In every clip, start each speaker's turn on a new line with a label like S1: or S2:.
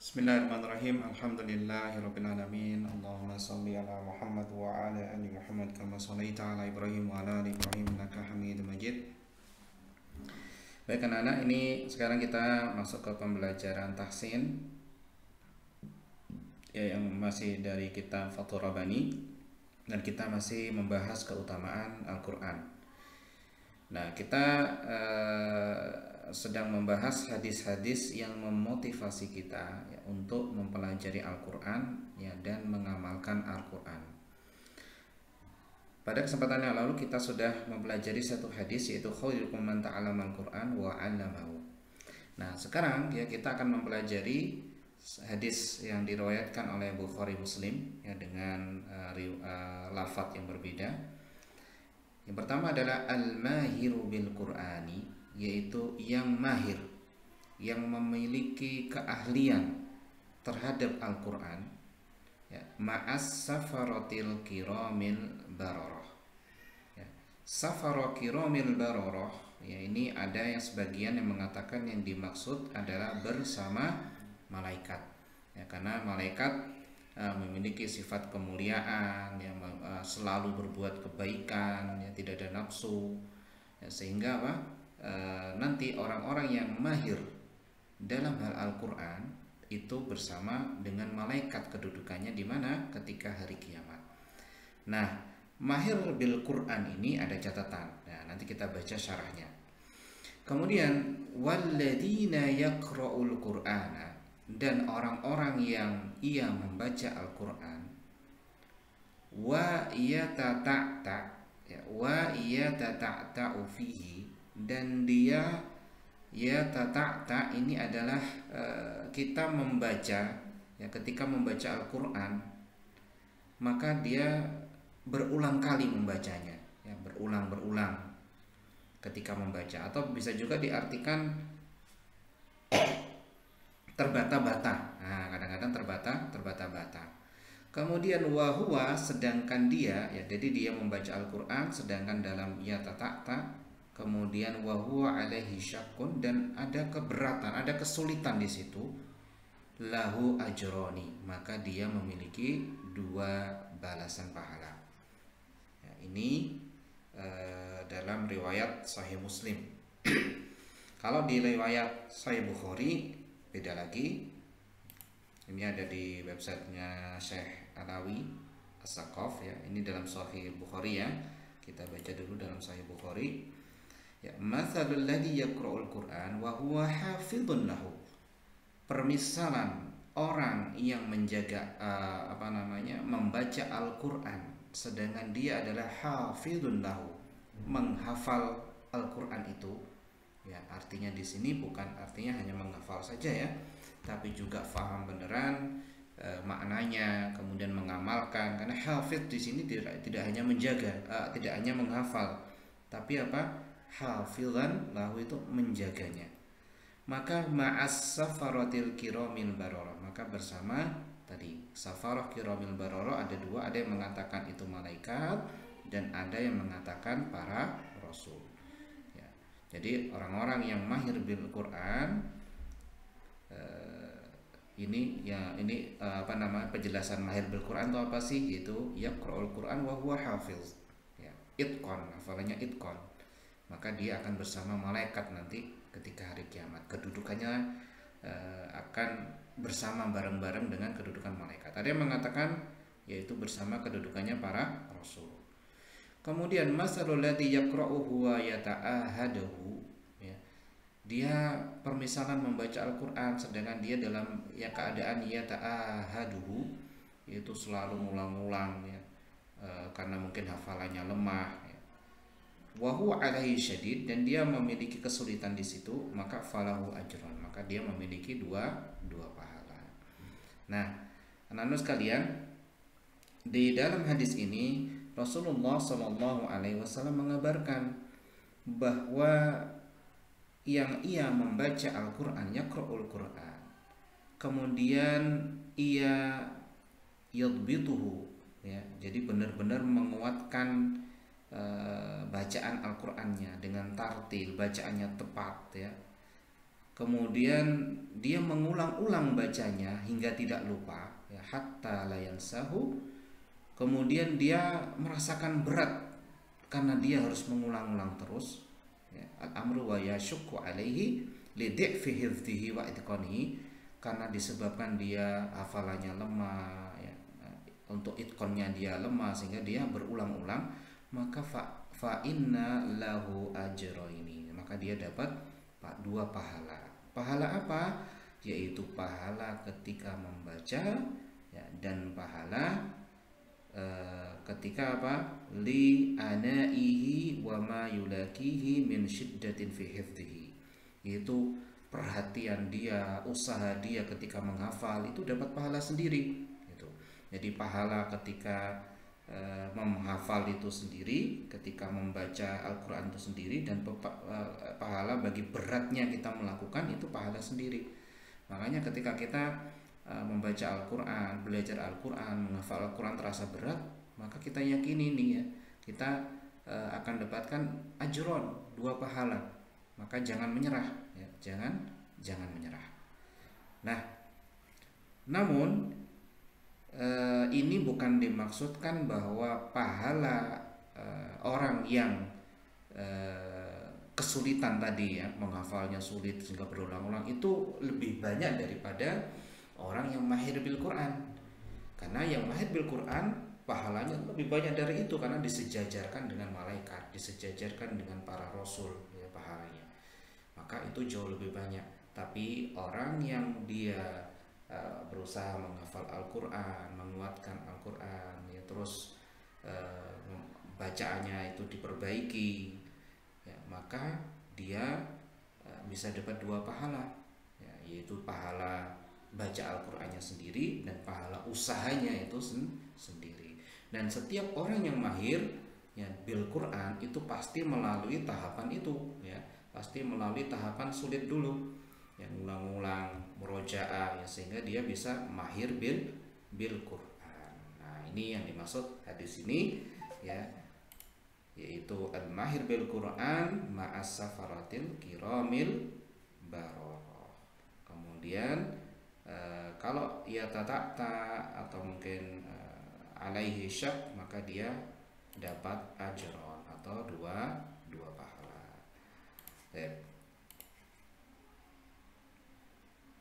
S1: Bismillahirrahmanirrahim. Alhamdulillahirrabbilalamin. Allahumma salli ala Muhammad wa ala ali Muhammad kama shallaita ala Ibrahim wa ala ali Ibrahim innaka Hamidum Majid. Baik anak-anak, ini sekarang kita masuk ke pembelajaran tahsin ya, yang masih dari kitab Fathur Rabbani, dan kita masih membahas keutamaan Al-Qur'an. Nah, kita sedang membahas hadis-hadis yang memotivasi kita ya, untuk mempelajari Al-Quran ya, dan mengamalkan Al-Quran. Pada kesempatan yang lalu kita sudah mempelajari satu hadis, yaitu khairukum man ta'allama Al-Quran wa 'allamahu. Nah, sekarang ya kita akan mempelajari hadis yang diriwayatkan oleh Bukhari Muslim ya, dengan lafaz yang berbeda. Yang pertama adalah al-mahiru bil Qur'ani, yaitu yang mahir, yang memiliki keahlian terhadap Al-Quran ya, ma'as safaratil kiramil baroroh ya. Safaro kiramil baroroh ya, ini ada yang sebagian yang mengatakan yang dimaksud adalah bersama malaikat ya, karena malaikat memiliki sifat kemuliaan ya, selalu berbuat kebaikan ya, tidak ada nafsu ya, sehingga apa? Nanti orang-orang yang mahir dalam hal Al-Quran itu bersama dengan malaikat kedudukannya di mana ketika hari kiamat. Nah, mahir bil Quran ini ada catatan. Nah, nanti kita baca syarahnya. Kemudian walladzina yaqra'ul Qur'ana, dan orang-orang yang ia membaca Al-Quran wa yatata'ta ya, wa yatata'ta'u fihi, dan dia ya tata'ta ini adalah kita membaca ya, ketika membaca Al-Quran maka dia berulang kali membacanya ya, berulang-berulang ketika membaca, atau bisa juga diartikan terbata-bata. Nah, kadang-kadang terbata-bata. Kemudian wahwa, sedangkan dia ya, jadi dia membaca Al-Quran sedangkan dalam ya tata'ta. Kemudian wahuwa alaihi syakun, dan ada keberatan, ada kesulitan di situ. Lahu ajroni, maka dia memiliki dua balasan pahala. Ya, ini dalam riwayat Sahih Muslim. Kalau di riwayat Sahih Bukhari beda lagi. Ini ada di websitenya Syekh Alawi As-Saqaf ya. Ini dalam Sahih Bukhari ya. Kita baca dulu dalam Sahih Bukhari. Ya, mathalul ladzi yaqra'ul Qur'an wa huwa hafizun lahu. Permisalan orang yang menjaga membaca Al-Qur'an sedangkan dia adalah hafizun lahu, menghafal Al-Qur'an itu. Ya, artinya di sini bukan artinya hanya menghafal saja ya, tapi juga faham beneran maknanya, kemudian mengamalkan. Karena hafiz di sini tidak hanya menjaga, tidak hanya menghafal, tapi apa? Hafizan lahu itu menjaganya. Maka ma'as safaratil kiramil baroroh, maka bersama tadi safarah kiramil baroroh ada dua, ada yang mengatakan itu malaikat dan ada yang mengatakan para rasul ya. Jadi orang-orang yang mahir bil Quran ini penjelasan mahir bil Quran itu apa sih? Itu yaqra'ul Quran wa huwa hafiz ya, itqan, hafalannya itqan, maka dia akan bersama malaikat nanti ketika hari kiamat. Kedudukannya akan bersama bareng-bareng dengan kedudukan malaikat. Ada yang mengatakan yaitu bersama kedudukannya para rasul. Kemudian masalul ladzi yaqra'uhu wa yata'ahadahu ya. Dia permisalan membaca Al-Qur'an sedangkan dia dalam ya keadaan yata'ahaduhu, yaitu selalu ngulang-ngulang ya, karena mungkin hafalannya lemah. Wahu alaihi syadid, dan dia memiliki kesulitan di situ, maka falahu ajron, maka dia memiliki dua pahala. Nah, anak-anak sekalian, di dalam hadis ini Rasulullah Shallallahu Alaihi Wasallam mengabarkan bahwa yang ia membaca Al-Quran, yaqra'ul Quran, kemudian ia yadbituhu ya, jadi benar-benar menguatkan bacaan Al-Qur'annya dengan tartil, bacaannya tepat ya. kemudian dia mengulang-ulang bacanya hingga tidak lupa, ya, hatta la yansahu, kemudian dia merasakan berat karena dia harus mengulang-ulang terus, ya, al-amru wa yashukku alaihi li dhi'fi hifdhihi wa itqanihi, karena disebabkan dia hafalannya lemah, ya, untuk itqannya dia lemah sehingga dia berulang-ulang, maka fa inna lahu ajraini, maka dia dapat dua pahala. Pahala apa? Yaitu pahala ketika membaca, ya, dan pahala ketika apa? Li anaihi wa ma yulakihi min syiddatin fi hifdhihi. Itu perhatian dia, usaha dia ketika menghafal itu dapat pahala sendiri gitu. Jadi pahala ketika menghafal itu sendiri, ketika membaca Al-Quran itu sendiri, dan pahala bagi beratnya kita melakukan itu pahala sendiri. Makanya ketika kita membaca Al-Quran, belajar Al-Quran, menghafal Al-Quran terasa berat, maka kita yakini nih, ya, kita akan dapatkan ajron, dua pahala. Maka jangan menyerah, ya, jangan menyerah. Nah, namun ini bukan dimaksudkan bahwa pahala orang yang kesulitan tadi, ya, menghafalnya sulit sehingga berulang-ulang itu lebih banyak daripada orang yang mahir bil Quran. Karena yang mahir bil Quran pahalanya lebih banyak dari itu, karena disejajarkan dengan malaikat, disejajarkan dengan para rasul, ya, pahalanya. Maka itu jauh lebih banyak. Tapi orang yang dia berusaha menghafal Al-Quran, menguatkan Al-Quran, ya, terus bacaannya itu diperbaiki, ya, maka dia bisa dapat dua pahala, ya, yaitu pahala baca Al-Qurannya sendiri dan pahala usahanya itu sendiri. Dan setiap orang yang mahir, ya, bil Quran itu pasti melalui tahapan itu, ya, pasti melalui tahapan sulit dulu, yang ulang-ulang murojaah, ya, sehingga dia bisa mahir bil Quran. Nah, ini yang dimaksud hadis ini, ya, yaitu al-mahir bil Quran ma'as safaratil kiramil bararah. Kemudian kalau ya tata'ta atau mungkin alaihi syak, maka dia dapat ajron atau dua pahala.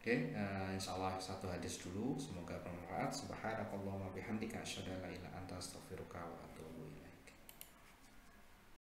S1: Oke, insyaallah satu hadis dulu, semoga bermanfaat. Subhanakallahumma bihamdika asyhadu an la ilaha illa anta astaghfiruka wa atubu ilaik.